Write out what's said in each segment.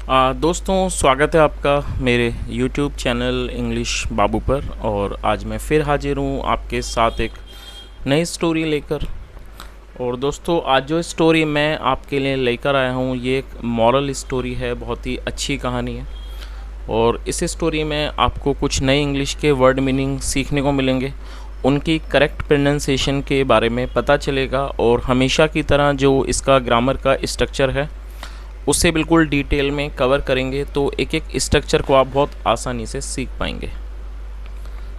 दोस्तों, स्वागत है आपका मेरे YouTube चैनल इंग्लिश बाबू पर। और आज मैं फिर हाजिर हूँ आपके साथ एक नई स्टोरी लेकर। और दोस्तों, आज जो स्टोरी मैं आपके लिए लेकर आया हूँ ये एक मॉरल स्टोरी है, बहुत ही अच्छी कहानी है। और इस स्टोरी में आपको कुछ नए इंग्लिश के वर्ड मीनिंग सीखने को मिलेंगे, उनकी करेक्ट प्रोनाउंसिएशन के बारे में पता चलेगा और हमेशा की तरह जो इसका ग्रामर का स्ट्रक्चर है उसे बिल्कुल डिटेल में कवर करेंगे, तो एक एक स्ट्रक्चर को आप बहुत आसानी से सीख पाएंगे।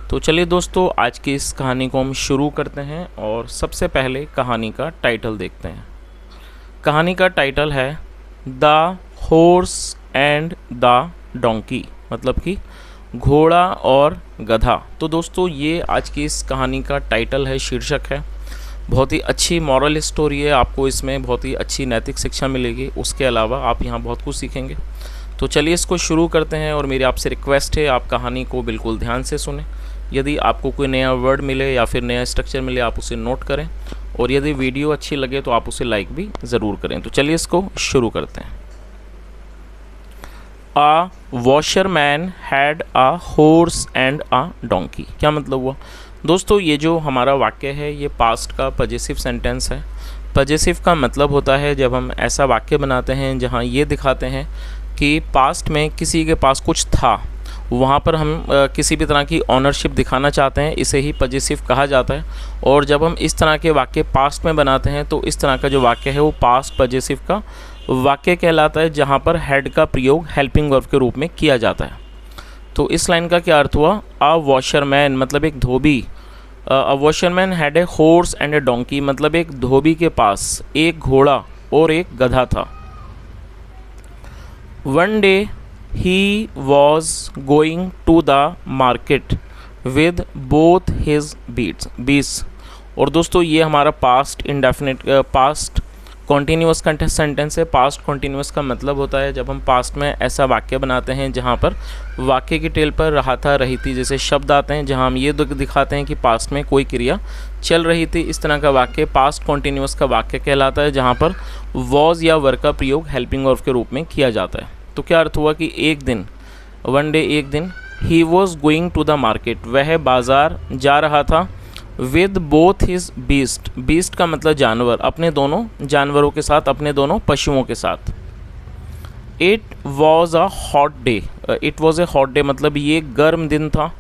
तो चलिए दोस्तों, आज की इस कहानी को हम शुरू करते हैं और सबसे पहले कहानी का टाइटल देखते हैं। कहानी का टाइटल है the horse and the donkey, मतलब कि घोड़ा और गधा। तो दोस्तों, ये आज की इस कहानी का टाइटल है, शीर्षक है। बहुत ही अच्छी मॉरल स्टोरी है, आपको इसमें बहुत ही अच्छी नैतिक शिक्षा मिलेगी। उसके अलावा आप यहाँ बहुत कुछ सीखेंगे। तो चलिए इसको शुरू करते हैं। और मेरी आपसे रिक्वेस्ट है, आप कहानी को बिल्कुल ध्यान से सुनें। यदि आपको कोई नया वर्ड मिले या फिर नया स्ट्रक्चर मिले, आप उसे नोट करें। और यदि वीडियो अच्छी लगे तो आप उसे लाइक भी ज़रूर करें। तो चलिए इसको शुरू करते हैं। A washerman had a horse and a donkey. क्या मतलब हुआ दोस्तों? ये जो हमारा वाक्य है ये पास्ट का पजेसिव सेंटेंस है। पजेसिव का मतलब होता है जब हम ऐसा वाक्य बनाते हैं जहाँ ये दिखाते हैं कि पास्ट में किसी के पास कुछ था, वहाँ पर हम किसी भी तरह की ऑनरशिप दिखाना चाहते हैं, इसे ही पजेसिव कहा जाता है। और जब हम इस तरह के वाक्य पास्ट में बनाते हैं तो इस तरह का जो वाक्य है वो पास्ट पजेसिव का वाक्य कहलाता है, जहाँ पर हैड का प्रयोग हेल्पिंग वर्ब के रूप में किया जाता है। तो इस लाइन का क्या अर्थ हुआ? अ वॉशरमैन मतलब एक धोबी। A washerman had a horse and a donkey मतलब एक धोबी के पास एक घोड़ा और एक गधा था। One day he was going to the market with both his beasts. और दोस्तों, ये हमारा past indefinite past continuous sentence है। पास्ट कॉन्टीन्यूअस का मतलब होता है जब हम पास्ट में ऐसा वाक्य बनाते हैं जहाँ पर वाक्य की टेल पर रहा था, रही थी जैसे शब्द आते हैं, जहाँ हम ये दिखाते हैं कि पास्ट में कोई क्रिया चल रही थी। इस तरह का वाक्य पास्ट कॉन्टीन्यूअस का वाक्य कहलाता है, जहाँ पर वॉज या वर का प्रयोग हेल्पिंग वर्ब के रूप में किया जाता है। तो क्या अर्थ हुआ कि एक दिन, वन डे एक दिन, he was going to the market वह बाज़ार जा रहा था, विद बोथ हिज बीस्ट का मतलब जानवर, अपने दोनों जानवरों के साथ, अपने दोनों पशुओं के साथ। It was a hot day, it was a hot day मतलब ये गर्म दिन था।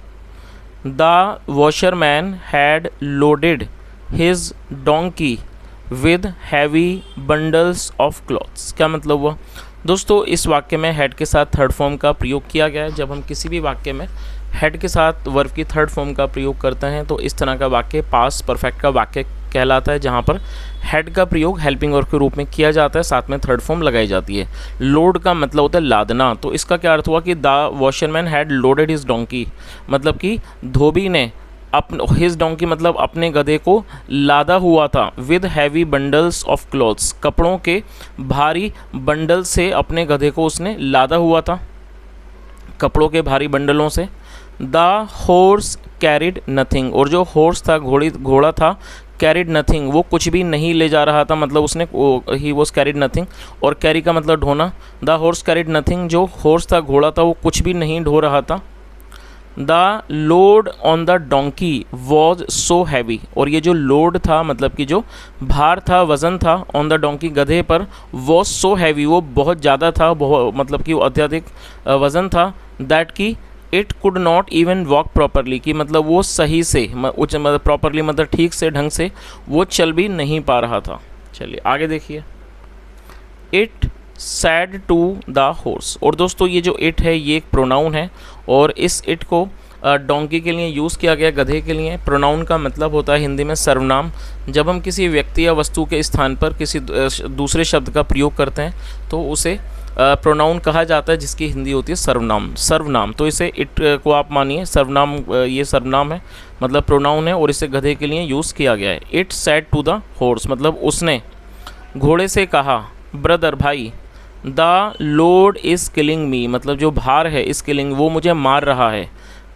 The washerman had loaded his donkey with heavy bundles of clothes. क्या मतलब हुआ दोस्तों? इस वाक्य में हेड के साथ थर्ड फॉर्म का प्रयोग किया गया है। जब हम किसी भी वाक्य में हेड के साथ वर्ब की थर्ड फॉर्म का प्रयोग करते हैं तो इस तरह का वाक्य पास्ट परफेक्ट का वाक्य कहलाता है, जहाँ पर हेड का प्रयोग हेल्पिंग वर्ब के रूप में किया जाता है, साथ में थर्ड फॉर्म लगाई जाती है। लोड का मतलब होता है लादना। तो इसका क्या अर्थ हुआ कि the washerman had loaded his donkey मतलब कि धोबी ने हिज डोंकी मतलब अपने गधे को लादा हुआ था, with heavy bundles of clothes कपड़ों के भारी बंडल से अपने गधे को उसने लादा हुआ था, कपड़ों के भारी बंडलों से। द हॉर्स कैरिड नथिंग और जो हॉर्स था, घोड़ा था, कैरिड नथिंग वो कुछ भी नहीं ले जा रहा था, मतलब उसने ही वॉज कैरिड नथिंग। और कैरी का मतलब ढोना। द हॉर्स कैरिड नथिंग, जो हॉर्स था, घोड़ा था, वो कुछ भी नहीं ढो रहा था। The load on the donkey was so heavy और ये जो लोड था मतलब कि जो भार था, वज़न था, ऑन द डोंकी गधे पर, वॉज सो हैवी वो बहुत ज़्यादा था, मतलब कि वो अत्यधिक वज़न था। दैट की it could not even walk properly की मतलब वो सही से मतलब प्रॉपरली मतलब ठीक से ढंग से वो चल भी नहीं पा रहा था। चलिए आगे देखिए। It said to the horse. और दोस्तों, ये जो इट है ये एक प्रोनाउन है और इस इट को डोंकी के लिए यूज़ किया गया, गधे के लिए। प्रोनाउन का मतलब होता है हिंदी में सर्वनाम। जब हम किसी व्यक्ति या वस्तु के स्थान पर किसी दूसरे शब्द का प्रयोग करते हैं तो उसे प्रोनाउन कहा जाता है, जिसकी हिंदी होती है सर्वनाम। तो इसे इट को आप मानिए सर्वनाम, ये सर्वनाम है मतलब प्रोनाउन है और इसे गधे के लिए यूज़ किया गया है। It said to the horse मतलब उसने घोड़े से कहा, ब्रदर भाई, the load is killing me मतलब जो भार है इज़ किलिंग वो मुझे मार रहा है।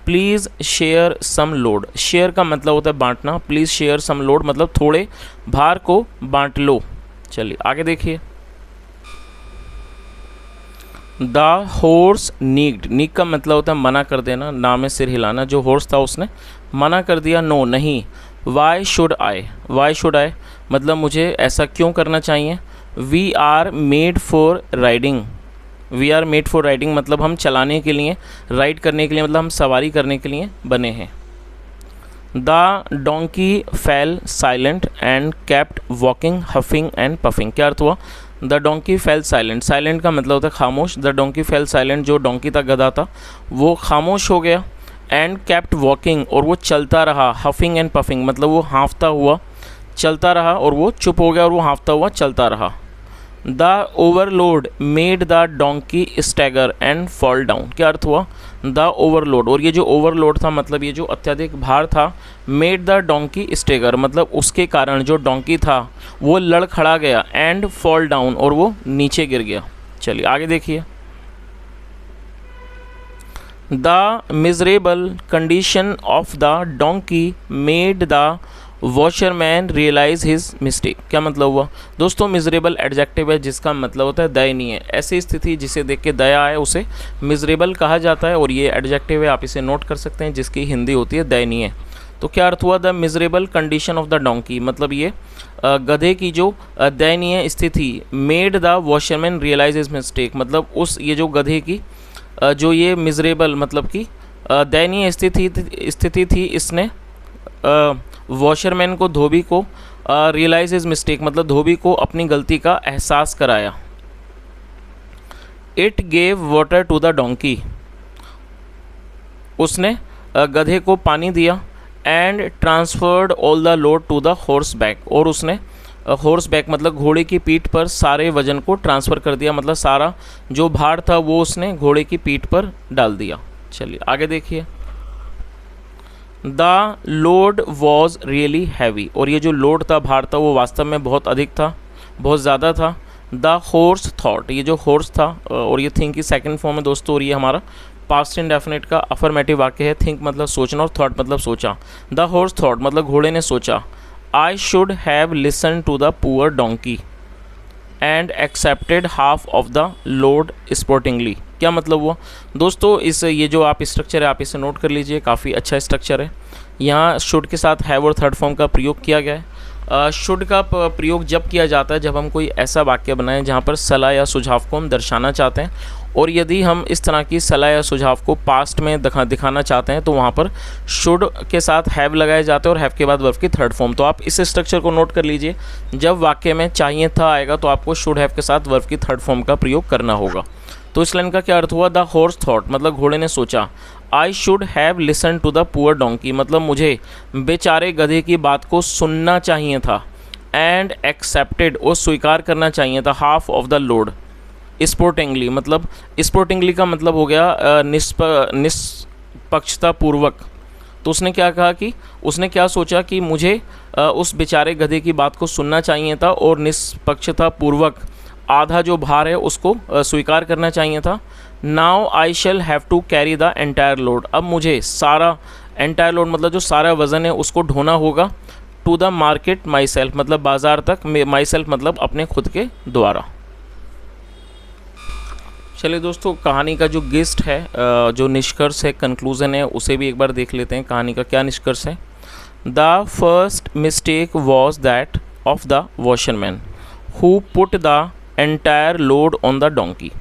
Please share some load, share का मतलब होता है बांटना, प्लीज़ शेयर सम लोड मतलब थोड़े भार को बांट लो। चलिए आगे देखिए। द हॉर्स नीक्ड, नीक का मतलब होता है मना कर देना, ना में सिर हिलाना। जो हॉर्स था उसने मना कर दिया, नो नहीं। Why should I, why should I मतलब मुझे ऐसा क्यों करना चाहिए। We are made for riding, we are made for riding मतलब हम चलाने के लिए, राइड करने के लिए मतलब हम सवारी करने के लिए बने हैं। The donkey fell silent and kept walking huffing and puffing, क्या अर्थ हुआ। The donkey fell silent, silent का मतलब होता है खामोश। द डोंकी फेल साइलेंट, जो डोंकी था गधा था वो खामोश हो गया। एंड केप्ट वॉकिंग, और वो चलता रहा। हफिंग एंड पफिंग मतलब वो हाँफता हुआ चलता रहा, और वो चुप हो गया और वो हाँफता हुआ चलता रहा। The overload made the donkey stagger and fall down, क्या अर्थ हुआ। द ओवरलोड, और ये जो ओवरलोड था मतलब ये जो अत्यधिक भार था, मेड द डोंकी स्टैगर मतलब उसके कारण जो डोंकी था वो लड़खड़ा गया, एंड फॉल डाउन और वो नीचे गिर गया। चलिए आगे देखिए। The miserable condition of the donkey made the washerman realize his mistake, क्या मतलब हुआ। दोस्तों मिजरेबल एडजेक्टिव है जिसका मतलब होता है दयनीय। ऐसी स्थिति जिसे देख के दया आए उसे मिजरेबल कहा जाता है, और ये एडजेक्टिव है, आप इसे नोट कर सकते हैं, जिसकी हिंदी होती है दयनीय। तो क्या अर्थ हुआ, the miserable condition of the donkey मतलब ये गधे की जो दयनीय स्थिति, made the washerman realize his mistake मतलब उस ये जो गधे की जो ये मिजरेबल मतलब कि दयनीय स्थिति थी, इसने वॉशरमैन को, धोबी को रियलाइज हिज मिस्टेक मतलब धोबी को अपनी गलती का एहसास कराया। It gave water to the donkey, उसने गधे को पानी दिया। And transferred all the load to the horse back, और उसने हॉर्स बैक मतलब घोड़े की पीठ पर सारे वजन को ट्रांसफ़र कर दिया, मतलब सारा जो भार था वो उसने घोड़े की पीठ पर डाल दिया। चलिए आगे देखिए। The load was really heavy, और ये जो लोड था, भार था, वो वास्तव में बहुत अधिक था, बहुत ज़्यादा था। द हॉर्स थॉट, ये जो हॉर्स था और ये थिंक की सेकंड फॉर्म है दोस्तों, और ये हमारा पास्ट इंडेफिनिट का अफर्मेटिव वाक्य है। थिंक मतलब सोचना और थॉट मतलब सोचा। द हॉर्स थॉट मतलब घोड़े ने सोचा। I should have listen to the poor donkey and accepted half of the load sportingly, क्या मतलब हुआ। दोस्तों इस ये जो आप स्ट्रक्चर है आप इसे नोट कर लीजिए, काफ़ी अच्छा स्ट्रक्चर है। यहाँ शुड के साथ हैव और थर्ड फॉर्म का प्रयोग किया गया है। शुड का प्रयोग जब किया जाता है जब हम कोई ऐसा वाक्य बनाएं जहाँ पर सलाह या सुझाव को हम दर्शाना चाहते हैं, और यदि हम इस तरह की सलाह या सुझाव को पास्ट में दिखाना चाहते हैं तो वहाँ पर शुड के साथ हैव लगाया जाता है, और हैव के बाद वर्ब की थर्ड फॉर्म। तो आप इस स्ट्रक्चर को नोट कर लीजिए, जब वाक्य में चाहिए था आएगा तो आपको शुड हैव के साथ वर्ब की थर्ड फॉर्म का प्रयोग करना होगा। तो इस लाइन का क्या अर्थ हुआ, द हॉर्स थॉट मतलब घोड़े ने सोचा। I should have listen to the poor donkey मतलब मुझे बेचारे गधे की बात को सुनना चाहिए था। एंड एक्सेप्टेड और स्वीकार करना चाहिए था half of the load sportingly मतलब स्पोर्टिंगली का मतलब हो गया निष्पक्षतापूर्वक। तो उसने क्या कहा कि उसने क्या सोचा कि मुझे उस बेचारे गधे की बात को सुनना चाहिए था और निष्पक्षतापूर्वक आधा जो भार है उसको स्वीकार करना चाहिए था। Now I shall have to carry the entire load, अब मुझे सारा एंटायर लोड मतलब जो सारा वज़न है उसको ढोना होगा। To the market myself मतलब बाज़ार तक, माई सेल्फ मतलब अपने खुद के द्वारा। चलिए दोस्तों कहानी का जो गिस्ट है, जो निष्कर्ष है, कंक्लूज़न है, उसे भी एक बार देख लेते हैं। कहानी का क्या निष्कर्ष है। The first mistake was that of the washerman who put the entire load on the donkey.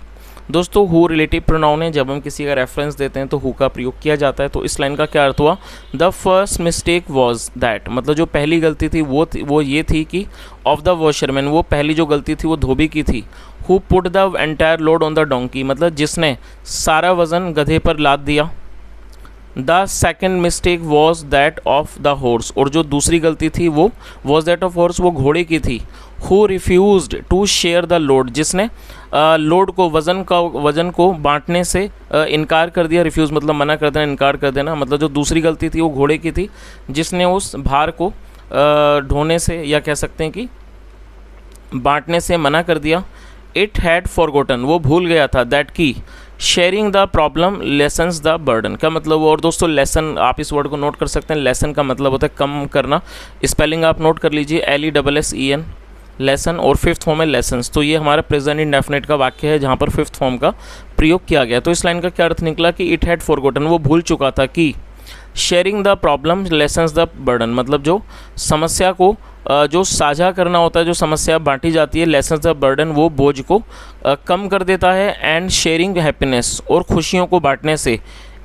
दोस्तों हु रिलेटिव प्रोनाउन है, जब हम किसी का रेफरेंस देते हैं तो हु का प्रयोग किया जाता है। तो इस लाइन का क्या अर्थ हुआ, the first mistake was that मतलब जो पहली गलती थी वो ये थी कि ऑफ द वॉशरमैन वो पहली जो गलती थी वो धोबी की थी। Who put the entire load on the donkey मतलब जिसने सारा वज़न गधे पर लाद दिया। The second mistake was that of the horse और जो दूसरी गलती थी वो वॉज दैट ऑफ हॉर्स वो घोड़े की थी। Who refused to share the load जिसने लोड को वज़न को बांटने से इनकार कर दिया। रिफ्यूज़ मतलब मना कर देना, इनकार कर देना। मतलब जो दूसरी गलती थी वो घोड़े की थी जिसने उस भार को ढोने से या कह सकते हैं कि बांटने से मना कर दिया। इट हैड फॉरगॉटन वो भूल गया था दैट की sharing the problem lessons the burden का मतलब। और दोस्तों लेसन आप इस वर्ड को नोट कर सकते हैं। लेसन का मतलब होता है कम करना। स्पेलिंग आप नोट कर लीजिए, LESSEN लेसन, और फिफ्थ फॉर्म है लेसन्स। तो ये हमारा प्रेजेंट इंडेफिनिट का वाक्य है जहाँ पर फिफ्थ फॉर्म का प्रयोग किया गया। तो इस लाइन का क्या अर्थ निकला कि इट हैड फॉरगॉटन, वो भूल चुका था कि sharing the problem lessons the burden, मतलब जो समस्या को जो साझा करना होता है, जो समस्या बांटी जाती है, लेसन्स द बर्डन, वो बोझ को कम कर देता है। एंड शेयरिंग हैप्पीनेस, और खुशियों को बांटने से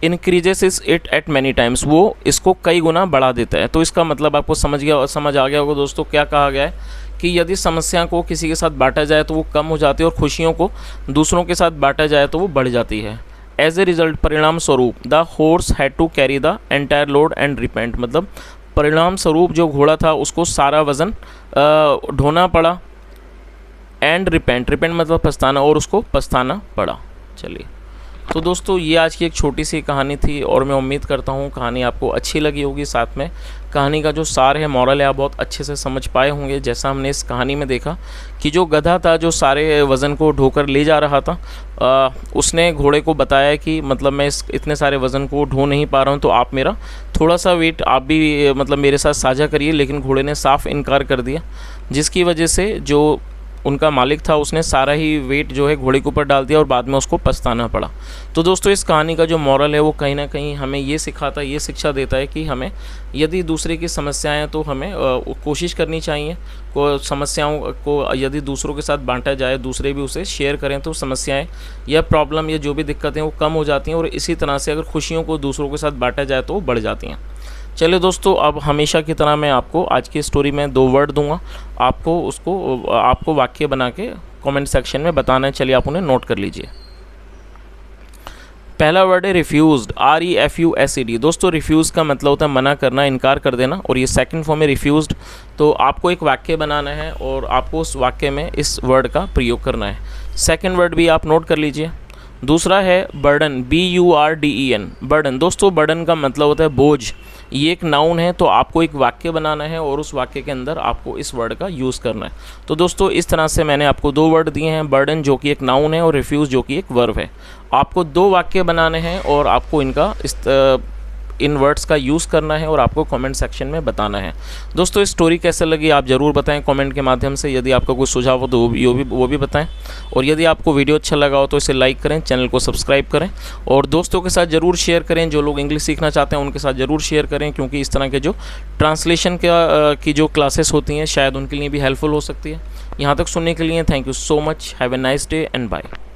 इंक्रीजेस इस इट एट मैनी टाइम्स, वो इसको कई गुना बढ़ा देता है। तो इसका मतलब आपको समझ आ गया होगा दोस्तों, क्या कहा गया है कि यदि समस्या को किसी के साथ बांटा जाए तो वो कम हो जाती है, और खुशियों को दूसरों के साथ बांटा जाए तो वो बढ़ जाती है। एज ए रिजल्ट, परिणाम स्वरूप, the horse had to carry the entire load and repent, मतलब परिणाम स्वरूप जो घोड़ा था उसको सारा वज़न ढोना पड़ा। एंड रिपेंट मतलब पछताना, और उसको पछताना पड़ा। चलिए, तो दोस्तों ये आज की एक छोटी सी कहानी थी, और मैं उम्मीद करता हूँ कहानी आपको अच्छी लगी होगी। साथ में कहानी का जो सार है, मॉरल है, आप बहुत अच्छे से समझ पाए होंगे। जैसा हमने इस कहानी में देखा कि जो गधा था जो सारे वज़न को ढोकर ले जा रहा था, उसने घोड़े को बताया कि मतलब मैं इतने सारे वज़न को ढो नहीं पा रहा हूँ, तो आप मेरा थोड़ा सा वेट आप भी मतलब मेरे साथ साझा करिए। लेकिन घोड़े ने साफ इनकार कर दिया, जिसकी वजह से जो उनका मालिक था उसने सारा ही वेट जो है घोड़े के ऊपर डाल दिया, और बाद में उसको पछताना पड़ा। तो दोस्तों इस कहानी का जो मॉरल है वो कहीं ना कहीं हमें ये सिखाता है, ये शिक्षा देता है कि हमें यदि दूसरे की समस्याएं तो हमें कोशिश करनी चाहिए को समस्याओं को यदि दूसरों के साथ बांटा जाए, दूसरे भी उसे शेयर करें, तो समस्याएं या प्रॉब्लम या जो भी दिक्कतें वो कम हो जाती हैं। और इसी तरह से अगर खुशियों को दूसरों के साथ बांटा जाए तो वो बढ़ जाती हैं। चलिए दोस्तों, अब हमेशा की तरह मैं आपको आज की स्टोरी में 2 वर्ड दूंगा, आपको वाक्य बना के कमेंट सेक्शन में बताना है। चलिए आप उन्हें नोट कर लीजिए। पहला वर्ड है रिफ्यूज्ड, REFUSED। दोस्तों रिफ्यूज़ का मतलब होता है मना करना, इनकार कर देना, और ये सेकंड फॉर्म है रिफ्यूज्ड। तो आपको एक वाक्य बनाना है और आपको उस वाक्य में इस वर्ड का प्रयोग करना है। सेकंड वर्ड भी आप नोट कर लीजिए। दूसरा है बर्डन, BURDEN, बर्डन। दोस्तों बर्डन का मतलब होता है बोझ। ये एक नाउन है, तो आपको एक वाक्य बनाना है और उस वाक्य के अंदर आपको इस वर्ड का यूज़ करना है। तो दोस्तों इस तरह से मैंने आपको 2 वर्ड दिए हैं, बर्डन जो कि एक नाउन है और रिफ्यूज़ जो कि एक वर्ब है। आपको 2 वाक्य बनाने हैं और आपको इन वर्ड्स का यूज़ करना है और आपको कमेंट सेक्शन में बताना है। दोस्तों इस स्टोरी कैसे लगी आप ज़रूर बताएं कमेंट के माध्यम से। यदि आपका कोई सुझाव हो तो वो भी बताएं, और यदि आपको वीडियो अच्छा लगा हो तो इसे लाइक करें, चैनल को सब्सक्राइब करें, और दोस्तों के साथ ज़रूर शेयर करें। जो लोग इंग्लिश सीखना चाहते हैं उनके साथ ज़रूर शेयर करें, क्योंकि इस तरह के जो ट्रांसलेशन की जो क्लासेस होती हैं शायद उनके लिए भी हेल्पफुल हो सकती है। यहाँ तक सुनने के लिए thank you so much. Have a nice day and bye.